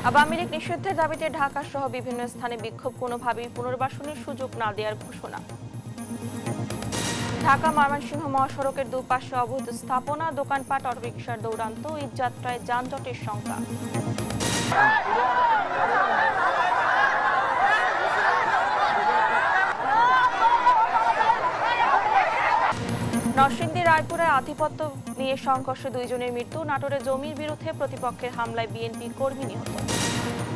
আওয়ামী লীগ নিষিদ্ধের দাবিতে ঢাকা সহ বিভিন্ন স্থানে বিক্ষোভ, কোনোভাবেই পুনর্বাসনের সুযোগ না দেওয়ার ঘোষণা। ঢাকা ময়মনসিংহ মহাসড়কের দুপাশে অবৈধ স্থাপনা, দোকানপাট, অটোরিকশার দৌড়ান্ত, ঈদযাত্রায় যানজটের শঙ্কা। নরসিংদী রায়পুরায় আধিপত্য নিয়ে সংঘর্ষে 2 জনের মৃত্যু, নাটোরে জমির বিরুদ্ধে প্রতিপক্ষের হামলায় বিএনপি কর্মী নিহত।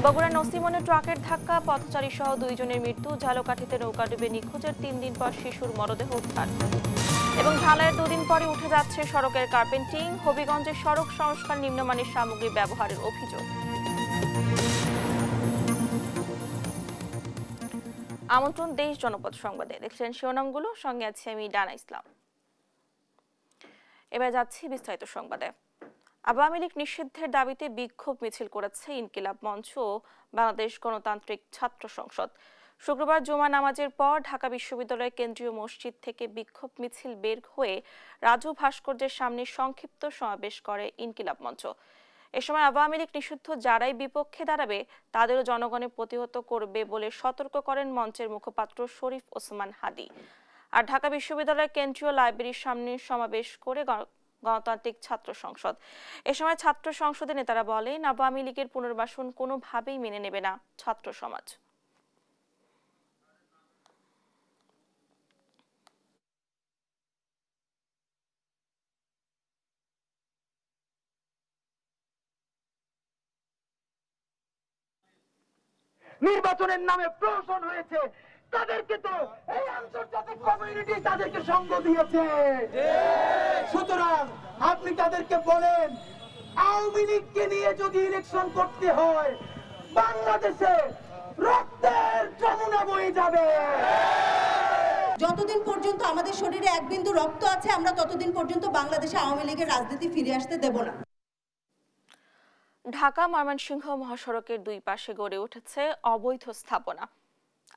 বগুড়া নসিমনে ট্রাকের ধাক্কা, পথচারী সহ 2 জনের মৃত্যু, ঝালকাঠিতে নৌকা ডুবে নিখোঁজের 3 দিন পর শিশুর মরদেহ উদ্ধার। এবং ঢালাইয়ের 2 দিন পরে উঠে যাচ্ছে সড়কের কার্পেন্টিং, হবিগঞ্জের সড়ক সংস্কার নিম্নমানের সামগ্রী ব্যবহারের অভিযোগ। আমন্ত্রণ দেশ জনপদ সংবাদে, দেখছেন শিরোনামগুলো, সঙ্গে আছে আমি ডানা ইসলাম। এবার যাচ্ছি বিস্তারিত সংবাদে। আওয়ামী লীগ নিষিদ্ধের দাবিতে বিক্ষোভ মিছিল করেছে ইনকিলাব মঞ্চ ও বাংলাদেশ গণতান্ত্রিক ছাত্র সংসদ। শুক্রবার জুমা নামাজের পর ঢাকা বিশ্ববিদ্যালয়ের কেন্দ্রীয় মসজিদ থেকে বিক্ষোভ মিছিল বের হয়ে রাজু ভাস্কর্যের সামনে সংক্ষিপ্ত সমাবেশ করে ইনকিলাব মঞ্চ। এ সময় আওয়ামী লীগ নিষিদ্ধ যারাই বিপক্ষে দাঁড়াবে তাদেরও জনগণে প্রতিহত করবে বলে সতর্ক করেন মঞ্চের মুখপাত্র শরীফ ওসমান হাদি। আর ঢাকা বিশ্ববিদ্যালয়ের কেন্দ্রীয় লাইব্রেরির সামনে সমাবেশ করে গণতান্ত্রিক ছাত্র সংসদ। এ সময় ছাত্র সংসদের নেতারা বলেন, আওয়ামী লীগের পুনর্বাসন কোনোভাবেই মেনে নেবে না ছাত্র সমাজ। নির্বাচনের নামে প্রহসন হয়েছে, তাদেরকে তো এই আন্তর্জাতিক কমিউনিটি তাদেরকে সঙ্গ দিয়েছে। সুতরাং আপনি তাদেরকে বলেন, আওয়ামী লীগকে নিয়ে যদি ইলেকশন করতে হয় বাংলাদেশে রক্তের যমুনা বয়ে যাবে। যতদিন পর্যন্ত আমাদের শরীরে এক বিন্দু রক্ত আছে আমরা ততদিন পর্যন্ত বাংলাদেশে আওয়ামী লীগের রাজনীতি ফিরে আসতে দেব না। ঢাকা ময়মনসিংহ মহাসড়কের 2 পাশে গড়ে উঠেছে অবৈধ স্থাপনা,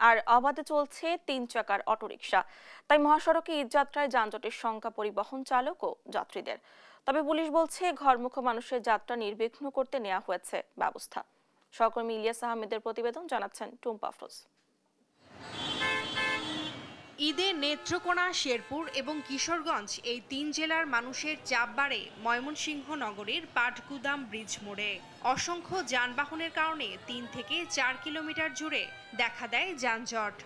আর অবাধে চলছে 3 চাকার অটোরিকশা। তাই মহাসড়কে ঈদযাত্রায় যানজটের শঙ্কা পরিবহন চালক ও যাত্রীদের। তবে পুলিশ বলছে, ঘরমুখো মানুষের যাত্রা নির্বিঘ্ন করতে নেওয়া হয়েছে ব্যবস্থা। সহকর্মী ইলিয়াস আহমেদের প্রতিবেদন, জানাচ্ছেন টুম্পা আফরোজ। ঈদে নেত্রকোনা, শেরপুর এবং কিশোরগঞ্জ এই 3 জেলার মানুষের চাপ বাড়ে ময়মনসিংহ নগরীর পাটগুদাম ব্রিজ মোড়ে। অসংখ্য যানবাহনের কারণে 3 থেকে 4 কিলোমিটার জুড়ে দেখা দেয় যানজট।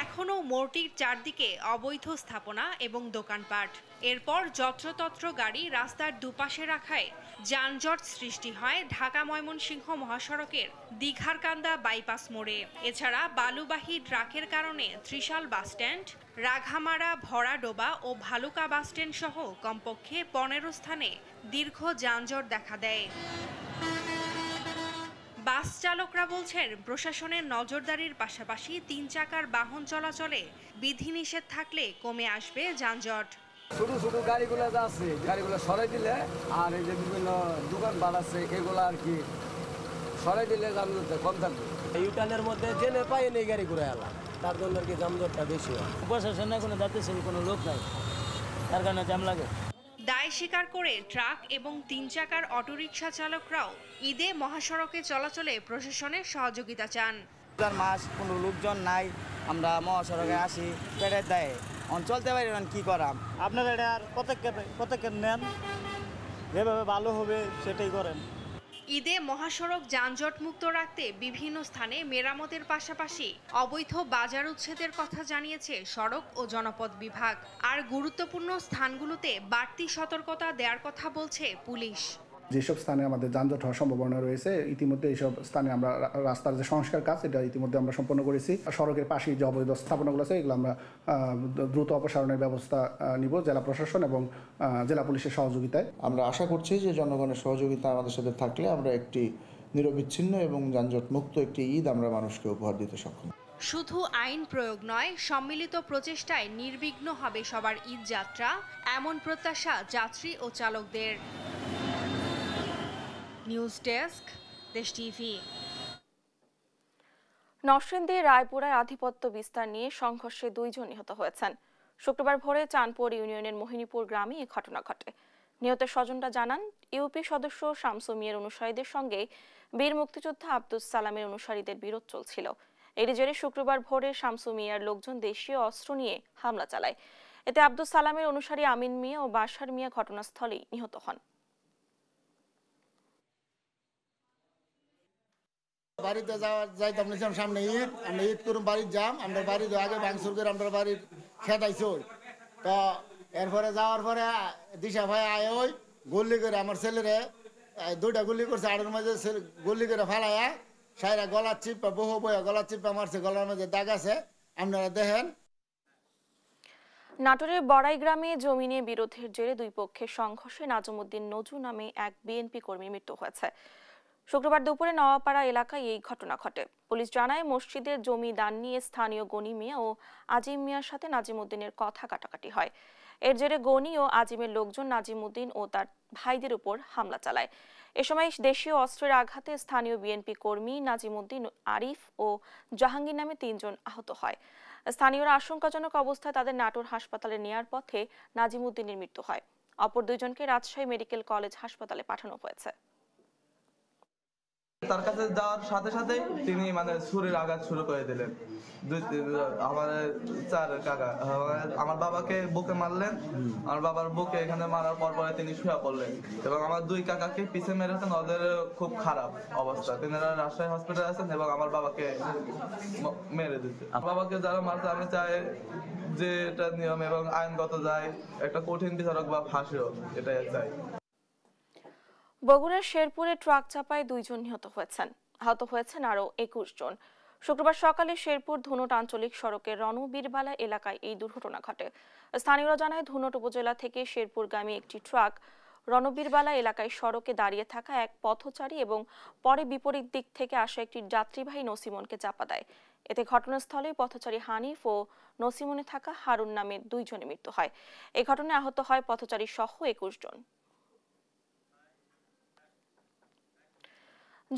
এখনও মোড়টির চারদিকে অবৈধ স্থাপনা এবং দোকানপাট। এরপর যত্রতত্র গাড়ি রাস্তার দুপাশে রাখায় যানজট সৃষ্টি হয় ঢাকা ময়মনসিংহ মহাসড়কের দীঘারকান্দা বাইপাস মোড়ে। এছাড়া বালুবাহী ট্রাকের কারণে ত্রিশাল বাসস্ট্যান্ড, রাঘামারা, ভরাডোবা ও ভালুকা বাসস্ট্যান্ড সহ কমপক্ষে 15 স্থানে দীর্ঘ যানজট দেখা দেয়। বাস চালকরা বলছেন, প্রশাসনের নজরদারির পাশাপাশি 3 চাকার বাহন চলাচলে বিধিনিষেধ থাকলে কমে আসবে যানজট। ছোট ছোট গাড়িগুলো যা আছে গাড়িগুলো সরাই দিলে, আর এই যে বিভিন্ন দোকানপাট আছে এগুলো আর কি সরাই দিলে যানজটটা কম থাকবে। ইউটার্নের মধ্যে জেনে পাই নেই গাড়ি ঘুরে এলাম, তার জন্য আর কি যানজটটা বেশি হয়। প্রশাসনের কোনো দায়িত্বশীল কোনো লোক নাই, তার কারণে জ্যাম লাগে। দায় স্বীকার করে ট্রাক এবং 3 চাকার অটোরিকশা চালকরাও ঈদে মহাসড়কে চলাচলে প্রশাসনের সহযোগিতা চান। মাস কোনো লোকজন নাই, আমরা মহাসড়কে আসি, পেটের দায়ে চলতে পারি না, কি করাম। আপনারা এটা আর পদক্ষেপ নেন, যেভাবে ভালো হবে সেটাই করেন। ঈদে মহাসড়ক যানজট মুক্ত রাখতে বিভিন্ন স্থানে মেরামতের পাশাপাশি অবৈধ বাজার উচ্ছেদের কথা জানিয়েছে সড়ক ও জনপদ বিভাগ। আর গুরুত্বপূর্ণ স্থানগুলোতে বাড়তি সতর্কতা দেওয়ার কথা বলছে পুলিশ। যেসব স্থানে আমাদের যানজট হওয়ার সম্ভাবনা রয়েছে, ইতিমধ্যে এইসব স্থানে আমরা রাস্তার যে সংস্কার কাজ এটা ইতিমধ্যে আমরা সম্পন্ন করেছি। সড়কের পাশে যে অবৈধ স্থাপনাগুলো আছে এগুলো আমরা দ্রুত অপসারণের ব্যবস্থা নিব জেলা প্রশাসন এবং জেলা পুলিশের সহযোগিতায়। আমরা আশা করছি যে জনগণের সহযোগিতা আমাদের সাথে থাকলে আমরা একটি নিরবিচ্ছিন্ন এবং যানজট মুক্ত একটি ঈদ আমরা মানুষকে উপহার দিতে সক্ষম। শুধু আইন প্রয়োগ নয়, সম্মিলিত প্রচেষ্টায় নির্বিঘ্ন হবে সবার ঈদ যাত্রা, এমন প্রত্যাশা যাত্রী ও চালকদের। নিউজ ডেস্ক, দেশ টিভি। নরসিংদী রায়পুরায় আধিপত্য বিস্তার নিয়ে সংঘর্ষে 2 জন নিহত হয়েছেন। শুক্রবার ভোরে চাঁদপুর ইউনিয়নের মোহিনীপুর গ্রামে এই ঘটনা ঘটে। নিহতের স্বজনরা জানান, ইউপি সদস্য শামসু মিয়ার অনুসারীদের সঙ্গে বীর মুক্তিযোদ্ধা আব্দুস সালামের অনুসারীদের বিরোধ চলছিল। এরই জেরে শুক্রবার ভোরে শামসু মিয়ার লোকজন দেশীয় অস্ত্র নিয়ে হামলা চালায়। এতে আব্দুস সালামের অনুসারী আমিন মিয়া ও বাশার মিয়া ঘটনাস্থলেই নিহত হন। বাড়িতে যাইতাম নিছিলাম, সামনে ঈদ, আমরা ঈদ করুন বাড়ির যাম, আমরা বাড়িতে আগে ভাঙচুর করে আমরা বাড়ির খেতাইছি। তো এরপরে যাওয়ার পরে দিশা ভাই আয় ওই গুল্লি করে আমার ছেলেরে 2টা গুলি করছে, আড়ের মাঝে গুল্লি করে ফালাইয়া সাইরা গলার চিপা বহু বয়া গলার চিপা মারছে, গলার মাঝে দাগ আছে, আপনারা দেখেন। নাটোরের বড়াই গ্রামে জমি নিয়ে বিরোধের জেরে দুই পক্ষের সংঘর্ষে নাজমুদ্দিন নজু নামে এক বিএনপি কর্মীর মৃত্যু হয়েছে। শুক্রবার দুপুরে নওয়াপাড়া এলাকায় এই ঘটনা ঘটে। পুলিশ জানায়, মসজিদের জমি দান নিয়ে স্থানীয় গনি মিয়া ও আজিম মিয়ার সাথে নাজিমুদ্দিনের কথা কাটাকাটি হয়। এর জেরে গনি ও আজিমের লোকজন নাজিমুদ্দিন ও তার ভাইদের উপর হামলা চালায়। এ সময় দেশীয় অস্ত্রের আঘাতে স্থানীয় বিএনপি কর্মী নাজিমুদ্দিন, আরিফ ও জাহাঙ্গীর নামে 3 জন আহত হয়। স্থানীয়রা আশঙ্কাজনক অবস্থায় তাদের নাটোর হাসপাতালে নেয়ার পথে নাজিমুদ্দিনের মৃত্যু হয়। অপর 2 জনকে রাজশাহী মেডিকেল কলেজ হাসপাতালে পাঠানো হয়েছে। তার কাছে যাওয়ার সাথে সাথে তিনি ছুরির আঘাত শুরু করে দিলেন। আমাদের 4 কাকা আমার বাবাকে বুকে মারলেন, আমার বাবার বুকে এখানে মারার পর পরে তিনি শুয়ে পড়লেন এবং আমার 2 কাকাকে পিছে মেরেছেন। ওদের খুব খারাপ অবস্থা, তিনারা রাজশাহী হসপিটালে আছেন এবং আমার বাবাকে মেরে দিচ্ছে। বাবাকে যারা মারছে, আমি চাই যে এটা নিয়ম এবং আইনগত যায় একটা কঠিন বিচারক বা ফাঁসি হোক, এটাই চাই। বগুড়ার শেরপুরে ট্রাক চাপায় 2 জন নিহত হয়েছেন, আহত হয়েছেন আরও 21 জন। শুক্রবার সকালে শেরপুর ধুনট আঞ্চলিক সড়কের রণবীরবালা এলাকায় এই দুর্ঘটনা ঘটে। স্থানীয়রা জানায়, ধুনট উপজেলা থেকে শেরপুরগামী একটি ট্রাক রণবীরবালা এলাকায় সড়কে দাঁড়িয়ে থাকা এক পথচারী এবং পরে বিপরীত দিক থেকে আসা একটি যাত্রীবাহী নসিমনকে চাপা দেয়। এতে ঘটনাস্থলে পথচারী হানিফ ও নসিমনে থাকা হারুন নামের 2 জনের মৃত্যু হয়। এই ঘটনায় আহত হয় পথচারী সহ 21 জন।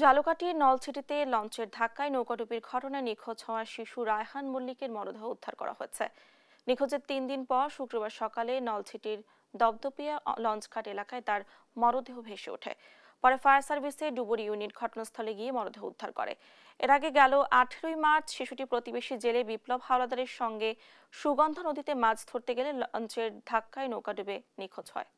ঝালকাঠির নলছিটিতে লঞ্চের ধাক্কায় নৌকাডুবির ঘটনায় নিখোঁজ হওয়া শিশু রায়হান মল্লিকের মরদেহ উদ্ধার করা হয়েছে। নিখোঁজের 3 দিন পর শুক্রবার সকালে নলছিটির দপদপিয়া লঞ্চঘাট এলাকায় তার মরদেহ ভেসে ওঠে। পরে ফায়ার সার্ভিসের ডুবুরি ইউনিট ঘটনাস্থলে গিয়ে মরদেহ উদ্ধার করে। এর আগে গেল 18 মার্চ শিশুটি প্রতিবেশী জেলে বিপ্লব হাওলাদারের সঙ্গে সুগন্ধা নদীতে মাছ ধরতে গেলে লঞ্চের ধাক্কায় নৌকা ডুবে নিখোঁজ হয়।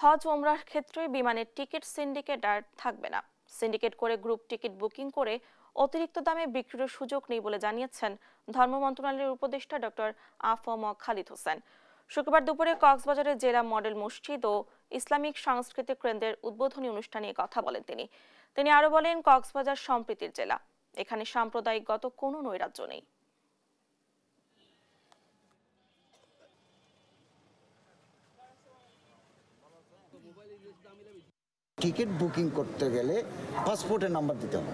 হজ ওমরার ক্ষেত্রে বিমানের টিকিট সিন্ডিকেট আর থাকবে না। সিন্ডিকেট করে গ্রুপ টিকিট বুকিং করে অতিরিক্ত দামে বিক্রির সুযোগ নেই বলে জানিয়েছেন ধর্ম মন্ত্রণালয়ের উপদেষ্টা ডক্টর আফম খালিদ হোসেন। শুক্রবার দুপুরে কক্সবাজারের জেলা মডেল মসজিদ ও ইসলামিক সাংস্কৃতিক কেন্দ্রের উদ্বোধনী অনুষ্ঠানে কথা বলেন তিনি আরো বলেন, কক্সবাজার সম্প্রীতির জেলা, এখানে সাম্প্রদায়িকগত কোনো নৈরাজ্য নেই। টিকিট বুকিং করতে গেলে পাসপোর্টের নাম্বার দিতে হবে।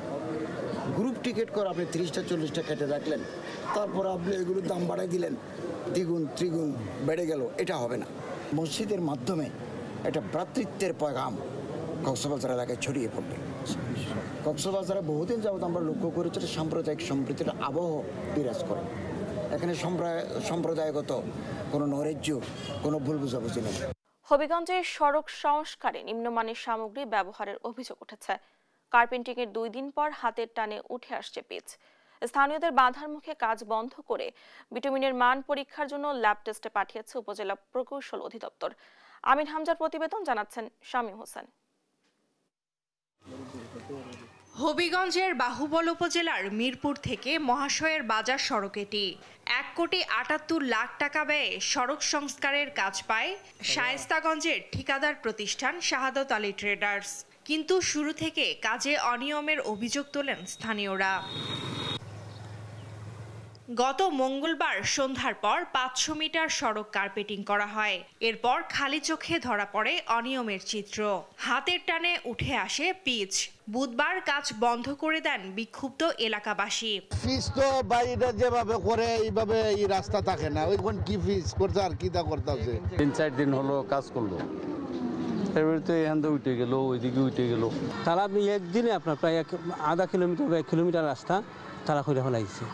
গ্রুপ টিকিট করে আপনি 30টা 40টা কেটে রাখলেন, তারপর আপনি এগুলোর দাম বাড়াই দিলেন, দ্বিগুণ ত্রিগুণ বেড়ে গেল, এটা হবে না। মসজিদের মাধ্যমে একটা ভ্রাতৃত্বের পয়গাম কক্সবাজার এলাকায় ছড়িয়ে পড়বে। কক্সবাজারে বহুদিন যাবত আমরা লক্ষ্য করেছি সাম্প্রদায়িক সম্প্রীতির আবহ বিরাজ করে। এখানে সম্প্রদায়গত কোনো নৈরাজ্য, কোনো ভুল বুঝাবুঝি নেই। হবিগঞ্জের সড়ক সংস্কারে নিম্নমানের সামগ্রী ব্যবহারের অভিযোগ উঠেছে। কার্পেন্টিং এর 2 দিন পর হাতের টানে উঠে আসছে পিচ। স্থানীয়দের বাধার মুখে কাজ বন্ধ করে বিটুমিনের মান পরীক্ষার জন্য ল্যাব টেস্টে পাঠিয়েছে উপজেলা প্রকৌশল অধিদপ্তর। আমিন হামজার প্রতিবেদন, জানাচ্ছেন শামীম হোসেন। হবিগঞ্জের বাহুবল উপজেলার মিরপুর থেকে মহাশয়ের বাজার সড়ক এটি 1,78,00,000 টাকা ব্যয়ে সড়ক সংস্কারের কাজ পায় শায়েস্তাগঞ্জের ঠিকাদার প্রতিষ্ঠান শাহাদত আলী ট্রেডার্স। কিন্তু শুরু থেকে কাজে অনিয়মের অভিযোগ তোলেন স্থানীয়রা। গত মঙ্গলবার সন্ধ্যার পর 500 মিটার সড়ক কার্পেটিং করা হয়। এরপর খালি চোখে ধরা পড়ে অনিয়মের চিত্র। হাতের টানে উঠে আসে পিচ। বুধবার কাজ বন্ধ করে দেন বিক্ষুব্ধ এলাকাবাসী। পিচ তো বাইরে যেভাবে করে এইভাবে এই রাস্তা থাকে না, ওইখান কি পিচ করতে আর কি তা করতে আছে। 3-4 দিন হলো কাজ করলো, এবারে তো এখান থেকে উঠে গেল, ওইদিকে উঠে গেল। তারা একদিনে আপনার প্রায় 1/2 কিলোমিটার বা 1 কিলোমিটার রাস্তা তারা করে ফেলাইছে।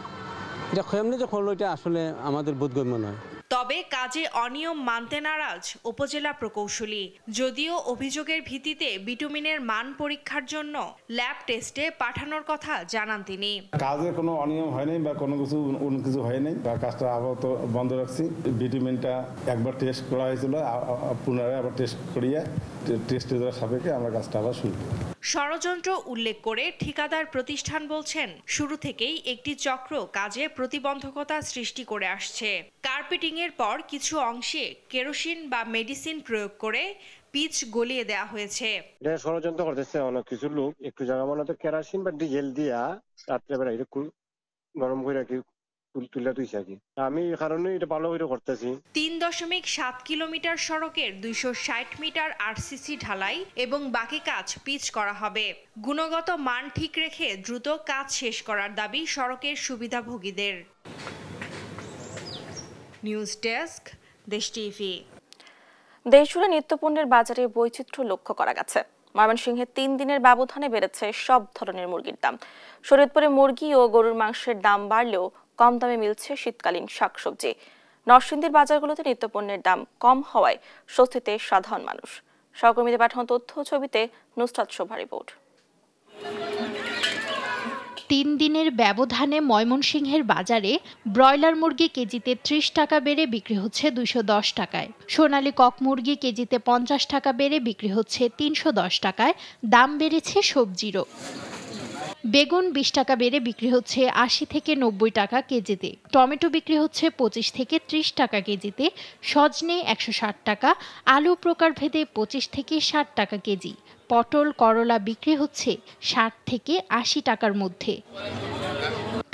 এটা এমনি যে করলো এটা আসলে আমাদের বোধগম্য নয়। তবে কাজে অনিয়ম মানতে নারাজ উপজেলা প্রকৌশলী। যদিও অভিযোগের ভিত্তিতে বিটুমিনের মান পরীক্ষার জন্য ল্যাব টেস্টে পাঠানোর কথা জানান তিনি। কাজে কোনো অনিয়ম হয়নি বা কোনো কিছু হয়নি, কাজটা আপাতত বন্ধ রাখছি। বিটুমিনটা একবার টেস্ট করা হয়েছিল, পুনরায় আবার টেস্ট করিয়ে টেস্টের সাপেক্ষে আমরা কাজটা আবার শুরু করি। ষড়যন্ত্র উল্লেখ করে ঠিকাদার প্রতিষ্ঠান বলছেন শুরু থেকেই একটি চক্র কাজে প্রতিবন্ধকতা সৃষ্টি করে আসছে। কার্পেটিং এর পর কিছু অংশে কেরোসিন বা মেডিসিন প্রয়োগ করে পিচ গলিয়ে দেওয়া হয়েছে। এটা ষড়যন্ত্র করতেছে অনেক কিছু লোক, একটু জায়গা মনে তো কেরোসিন বা ডিজেল দিয়া রাত্রেবেলা এটা গরম করে তুলে তুইছে আর কি। আমি এই কারণে এটা ভালো করে করতেছি। 3.7 কিলোমিটার সড়কের 260 মিটার আরসিসি ঢালাই এবং বাকি কাজ পিচ করা হবে। গুণগত মান ঠিক রেখে দ্রুত কাজ শেষ করার দাবি সড়কের সুবিধাভোগীদের। নিউজ ডেস্ক, দেশ টিভি। দেশজুড়ে নিত্যপণ্যের বাজারে বৈচিত্র্য লক্ষ্য করা গেছে। ময়মনসিংহে 3 দিনের ব্যবধানে বেড়েছে সব ধরনের মুরগির দাম। শরীয়তপুরে মুরগি ও গরুর মাংসের দাম বাড়লেও কম দামে মিলছে শীতকালীন শাকসবজি। নরসিংদীর বাজারগুলোতে নিত্যপণ্যের দাম কম হওয়ায় স্বস্তিতে সাধারণ মানুষ। সহকর্মীদের পাঠানো তথ্য ছবিতে নুসরাত শোভা রিপোর্ট। 3 দিনের ব্যবধানে ময়মনসিংহের বাজারে ব্রয়লার মুরগি কেজিতে 30 টাকা বেড়ে বিক্রি হচ্ছে 210 টাকায়। সোনালী কক মুরগি কেজিতে 50 টাকা বেড়ে বিক্রি হচ্ছে 310 টাকায়। দাম বেড়েছে সবজিরও। বেগুন 20 টাকা বেড়ে বিক্রি হচ্ছে 80 থেকে 90 টাকা কেজিতে। টমেটো বিক্রি হচ্ছে 25 থেকে 30 টাকা কেজিতে। সজনে 160 টাকা, আলু প্রকারভেদে 25 থেকে 60 টাকা কেজি। পটল করলা বিক্রি হচ্ছে 60 থেকে 80 টাকার মধ্যে।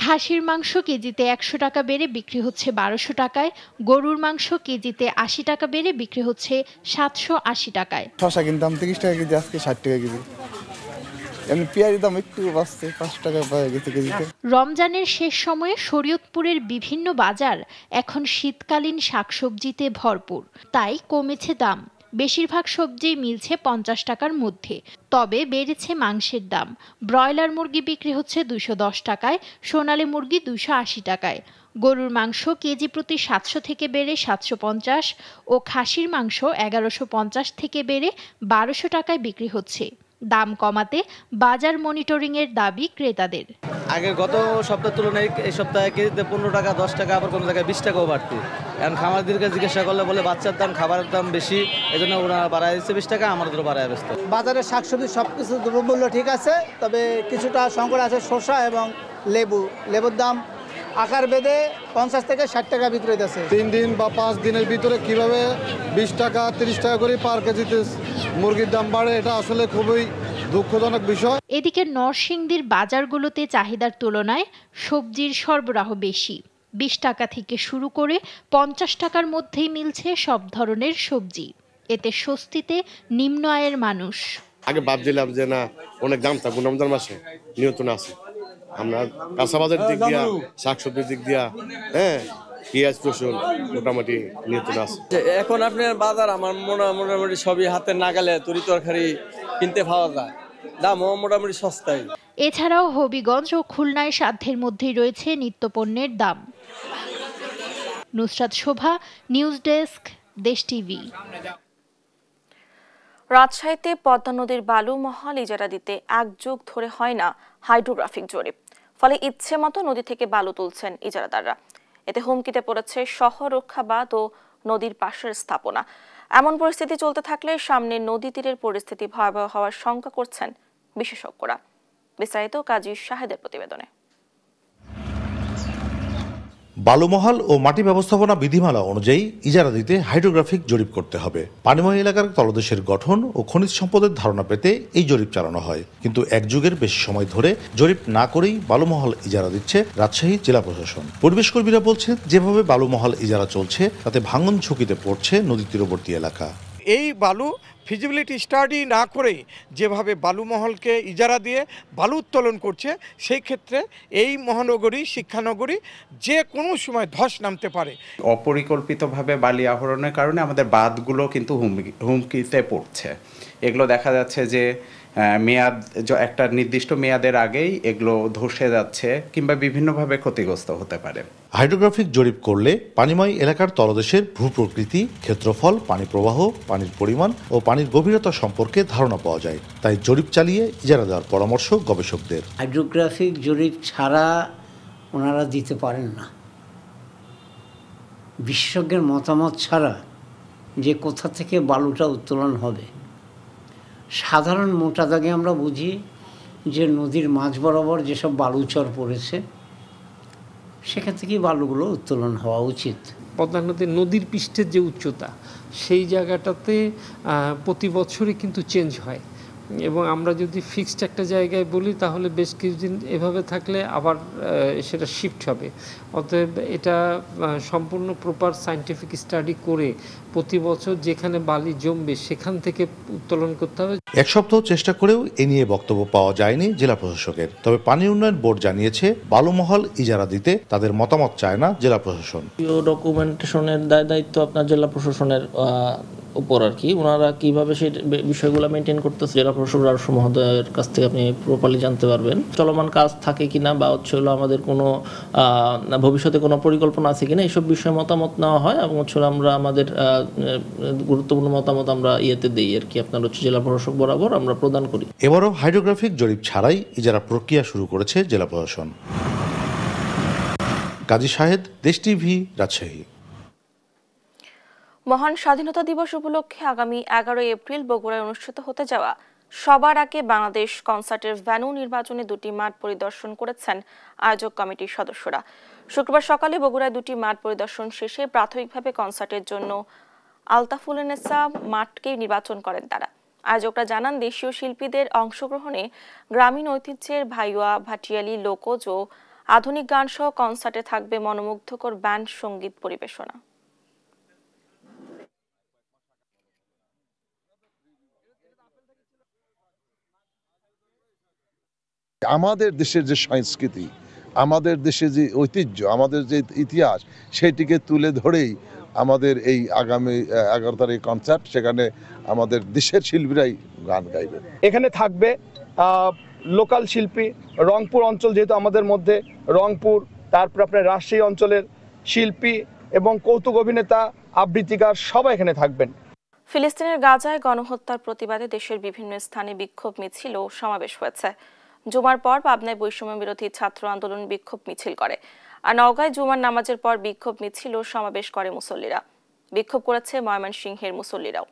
খাসির মাংস কেজিতে 100 টাকা বেড়ে বিক্রি হচ্ছে 1200 টাকায়। গরুর মাংস কেজিতে 80 টাকা বেড়ে বিক্রি হচ্ছে 780 টাকায়। শসা কিনতাম 30 টাকা কেজি, আজকে 60 টাকা কেজি। পেঁয়াজের দাম একটু বাড়ছে, 5 টাকা পাওয়া গেছে কেজিতে। রমজানের শেষ সময়ে শরীয়তপুরের বিভিন্ন বাজার এখন শীতকালীন শাকসবজিতে ভরপুর, তাই কমেছে দাম। বেশিরভাগ সবজি মিলছে 50 টাকার মধ্যে, তবে বেড়েছে মাংসের দাম। ব্রয়লার মুরগি বিক্রি হচ্ছে 210 টাকায়, সোনালী মুরগি 280 টাকায়। গরুর মাংস কেজি প্রতি 700 থেকে বেড়ে 750 ও খাসির মাংস 1150 থেকে বেড়ে 1200 টাকায় বিক্রি হচ্ছে। দাম কমাতে বাজার মনিটরিং এর দাবি ক্রেতাদের। আগে গত সপ্তাহের তুলনায় এই সপ্তাহে কেজিতে 15 টাকা 10 টাকা, আবার কোনো জায়গায় 20 টাকাও বাড়তি। এখন খামারদেরকে জিজ্ঞাসা করলে বলে বাচ্চার দাম খাবারের দাম বেশি, এই জন্য ওনারা বাড়ায় দিচ্ছে 20 টাকা, আমাদেরও বাড়ায় ব্যস্ত। বাজারে শাকসবজি সব কিছু দ্রব্যমূল্য ঠিক আছে, তবে কিছুটা সংকট আছে শসা এবং লেবুর দাম আকার বেঁধে 50 থেকে 60 টাকা বিক্রি হইতেছে। 3 দিন বা 5 দিনের ভিতরে কিভাবে 20 টাকা 30 টাকা করে পার কেজিতে মুরগির দাম বাড়ে, এটা আসলে খুবই দুঃখজনক বিষয়। এদিকে নরসিংদীর বাজারগুলোতে চাহিদার তুলনায় সবজির সরবরাহ বেশি। 20 টাকা থেকে শুরু করে 50 টাকার মধ্যেই মিলছে সব ধরনের সবজি। এতে স্বস্তিতে নিম্ন আয়ের মানুষ। আগে ভাবছিলাম যে না অনেক দাম থাকবে, রমজান মাসে নিয়ন্ত্রণ আছে। আমরা কাঁচাবাজারের দিক দিয়া, শাকসবজির দিক দিয়া, পেঁয়াজ রসুন মোটামুটি নিয়ন্ত্রণ আছে। এখন আপনার বাজার আমার মোটামুটি সবই হাতের নাগালে, তরি তরকারি কিনতে পাওয়া যায়, দামও মোটামুটি সস্তায়। এছাড়াও হবিগঞ্জ ও খুলনায় সাধ্যের মধ্যেই রয়েছে নিত্যপণ্যের দাম। নুসরাত শোভা, নিউজ ডেস্ক, দেশ টিভি। রাজশাহীতে পদ্মা নদীর বালু মহল ইজারা দিতে 1 যুগ ধরে হয় না হাইড্রোগ্রাফিক জরিপ, ফলে ইচ্ছে মতো নদী থেকে বালু তুলছেন ইজারাদাররা। এতে হুমকিতে পড়েছে শহর রক্ষা বাঁধ ও নদীর পাশের স্থাপনা। এমন পরিস্থিতি চলতে থাকলে সামনে নদী তীরের পরিস্থিতি ভয়াবহ হওয়ার শঙ্কা করছেন বিশেষজ্ঞরা। বিস্তারিত কাজী শাহেদের প্রতিবেদনে। বালুমহাল ও মাটি ব্যবস্থাপনা বিধিমালা অনুযায়ী ইজারা দিতে হাইড্রোগ্রাফিক জরিপ করতে হবে। পানিময় এলাকার তলদেশের গঠন ও খনিজ সম্পদের ধারণা পেতে এই জরিপ চালানো হয়, কিন্তু 1 যুগের বেশি সময় ধরে জরিপ না করেই বালুমহাল ইজারা দিচ্ছে রাজশাহী জেলা প্রশাসন। পরিবেশ কর্মীরা বলছেন, যেভাবে বালুমহাল ইজারা চলছে তাতে ভাঙন ঝুঁকিতে পড়ছে নদী তীরবর্তী এলাকা। এই বালু ফিজিবিলিটি স্টাডি না করে যেভাবে বালুমহলকে ইজারা দিয়ে বালু উত্তোলন করছে, সেই ক্ষেত্রে এই মহানগরী শিক্ষানগরী যে কোনো সময় ধস নামতে পারে। অপরিকল্পিতভাবে বালি আহরণের কারণে আমাদের বাঁধগুলো কিন্তু হুমকিতে পড়ছে। এগুলো দেখা যাচ্ছে যে মেয়াদ একটা নির্দিষ্ট মেয়াদের আগেই এগুলো ধসে যাচ্ছে কিংবা বিভিন্নভাবে ক্ষতিগ্রস্ত হতে পারে। হাইড্রোগ্রাফিক জরিপ করলে পানিময় এলাকার তলদেশের ভূপ্রকৃতি, ক্ষেত্রফল, পানি প্রবাহ, পানির পরিমাণ ও পানির গভীরতা সম্পর্কে ধারণা পাওয়া যায়। তাই জরিপ চালিয়ে ইজারা দেওয়ার পরামর্শ গবেষকদের। হাইড্রোগ্রাফিক জরিপ ছাড়া ওনারা দিতে পারেন না। বিশেষজ্ঞের মতামত ছাড়া যে কোথা থেকে বালুটা উত্তোলন হবে, সাধারণ মোটা দাগে আমরা বুঝি যে নদীর মাঝ বরাবর যেসব বালুচর পড়েছে সেখান থেকেই বালুগুলো উত্তোলন হওয়া উচিত। পদ্মা নদীর পৃষ্ঠের যে উচ্চতা সেই জায়গাটাতে প্রতি বছরই কিন্তু চেঞ্জ হয়, এবং আমরা যদি ফিক্সড একটা জায়গায় বলি তাহলে বেশ কিছুদিন এভাবে থাকলে আবার সেটা শিফট হবে। অতএব এটা সম্পূর্ণ প্রপার সায়েন্টিফিক স্টাডি করে প্রতি বছর যেখানে বালি জমবে সেখান থেকে উত্তোলন করতে হবে। এক সপ্তাহ চেষ্টা করেও এ নিয়ে বক্তব্য পাওয়া যায়নি জেলা প্রশাসকের। তবে পানি উন্নয়ন বোর্ড জানিয়েছে বালুমহল ইজারা দিতে তাদের মতামত চায় না জেলা প্রশাসন। ডকুমেন্টেশনের দায়িত্ব আপনার জেলা প্রশাসনের উপর আর কি, ওনারা কিভাবে সেই বিষয়গুলো মেনটেন করতেছে জেলা প্রশাসক রাজস্ব মহোদয়ের কাছ থেকে আপনি প্রপারলি জানতে পারবেন। চলমান কাজ থাকে কিনা বা হলো আমাদের কোনো ভবিষ্যতে কোনো পরিকল্পনা আছে কিনা এইসব বিষয়ে মতামত নেওয়া হয়, এবং আমরা আমাদের গুরুত্বপূর্ণ মতামত আমরা দিই আর কি, আপনার জেলা প্রশাসক বরাবর আমরা প্রদান করি। এবারও হাইড্রোগ্রাফিক জরিপ ছাড়াই ইজারা প্রক্রিয়া শুরু করেছে জেলা প্রশাসন। কাজী শাহেদ, দেশ টিভি, রাজশাহী। মহান স্বাধীনতা দিবস উপলক্ষে আগামী 11 এপ্রিল বগুড়ায় অনুষ্ঠিত হতে যাওয়া সবার আগে বাংলাদেশ কনসার্টের ভেন্যু নির্বাচনে 2টি মাঠ পরিদর্শন করেছেন আয়োজক কমিটির সদস্যরা। শুক্রবার সকালে বগুড়ায় 2টি মাঠ পরিদর্শন শেষে প্রাথমিকভাবে কনসার্টের জন্য আলতাফুলেনেসা মাঠকে নির্বাচন করেন তারা। আয়োজকরা জানান, দেশীয় শিল্পীদের অংশগ্রহণে গ্রামীণ ঐতিহ্যের ভাইয়া, ভাটিয়ালি, লোকজ ও আধুনিক গান সহ কনসার্টে থাকবে মনোমুগ্ধকর ব্যান্ড সঙ্গীত পরিবেশনা। আমাদের দেশের যে সংস্কৃতি, আমাদের দেশের যে ঐতিহ্য, আমাদের যে ইতিহাস, সেটিকে তুলে ধরেই আমাদের এই আগামী 11 তারিখ কনসার্ট। সেখানে আমাদের দেশের শিল্পীরাই গান গাইবে। এখানে থাকবে লোকাল শিল্পী, রংপুর অঞ্চল যেহেতু আমাদের মধ্যে, রংপুর, তারপর আপনার রাজশাহী অঞ্চলের শিল্পী এবং কৌতুক অভিনেতা, আবৃত্তিকার সবাই এখানে থাকবেন। ফিলিস্তিনের গাজায় গণহত্যার প্রতিবাদে দেশের বিভিন্ন স্থানে বিক্ষোভ মিছিল ও সমাবেশ হয়েছে। জুমার পর পাবনায় বৈষম্য বিরোধী ছাত্র আন্দোলন বিক্ষোভ মিছিল করে, আর নওগাঁয় জুমার নামাজের পর বিক্ষোভ মিছিল ও সমাবেশ করে মুসল্লিরা। বিক্ষোভ করেছে ময়মনসিংহের মুসল্লিরাও।